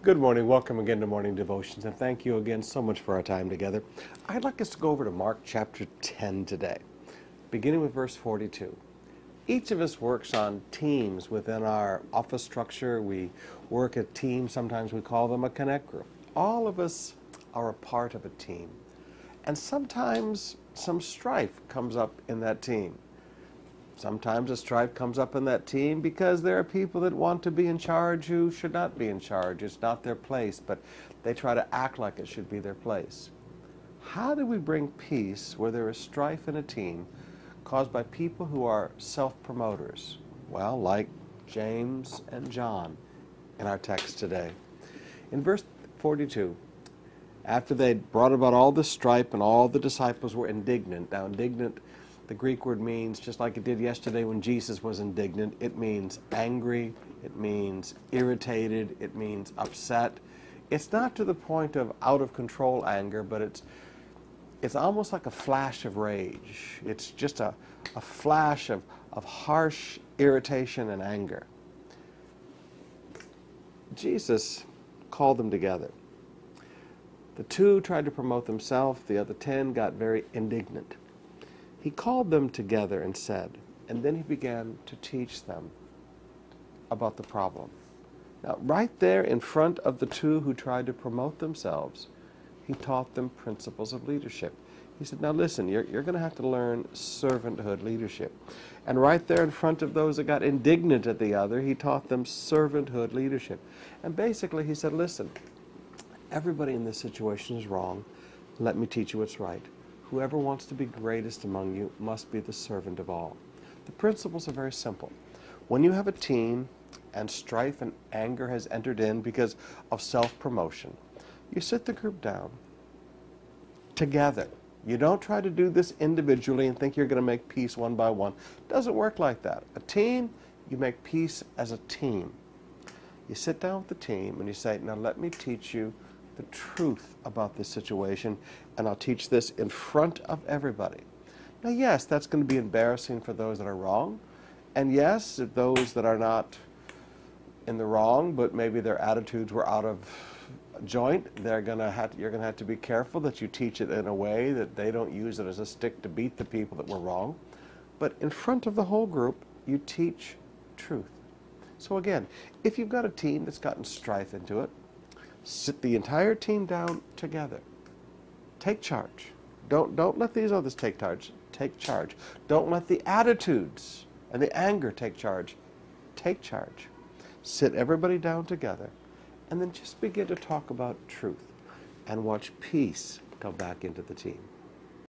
Good morning. Welcome again to Morning Devotions, and thank you again so much for our time together. I'd like us to go over to Mark chapter 10 today, beginning with verse 42. Each of us works on teams within our office structure. We work at teams. Sometimes we call them a connect group. All of us are a part of a team, and sometimes some strife comes up in that team. Sometimes a strife comes up in that team because there are people that want to be in charge who should not be in charge. It's not their place, but they try to act like it should be their place. How do we bring peace where there is strife in a team caused by people who are self-promoters? Well, like James and John in our text today. In verse 42, after they'd brought about all this strife and all the disciples were indignant. Now, indignant, the Greek word means, just like it did yesterday when Jesus was indignant, it means angry, it means irritated, it means upset. It's not to the point of out-of-control anger, but it's almost like a flash of rage. It's just a flash of harsh irritation and anger. Jesus called them together. The two tried to promote themselves. The other 10 got very indignant. He called them together and said, and then he began to teach them about the problem. Now, right there in front of the two who tried to promote themselves, he taught them principles of leadership. He said, now listen, you're going to have to learn servanthood leadership. And right there in front of those that got indignant at the other, he taught them servanthood leadership. And basically he said, listen, everybody in this situation is wrong. Let me teach you what's right. Whoever wants to be greatest among you must be the servant of all. The principles are very simple. When you have a team and strife and anger has entered in because of self-promotion, you sit the group down together. You don't try to do this individually and think you're going to make peace one by one. It doesn't work like that. A team, you make peace as a team. You sit down with the team and you say, now let me teach you the truth about this situation, and I'll teach this in front of everybody. Now, yes, that's going to be embarrassing for those that are wrong, and yes, those that are not in the wrong, but maybe their attitudes were out of joint, you're going to have to be careful that you teach it in a way that they don't use it as a stick to beat the people that were wrong. But in front of the whole group, you teach truth. So again, if you've got a team that's gotten strife into it, sit the entire team down together. Take charge. Don't let these others take charge. Take charge. Don't let the attitudes and the anger take charge. Take charge. Sit everybody down together and then just begin to talk about truth and watch peace come back into the team.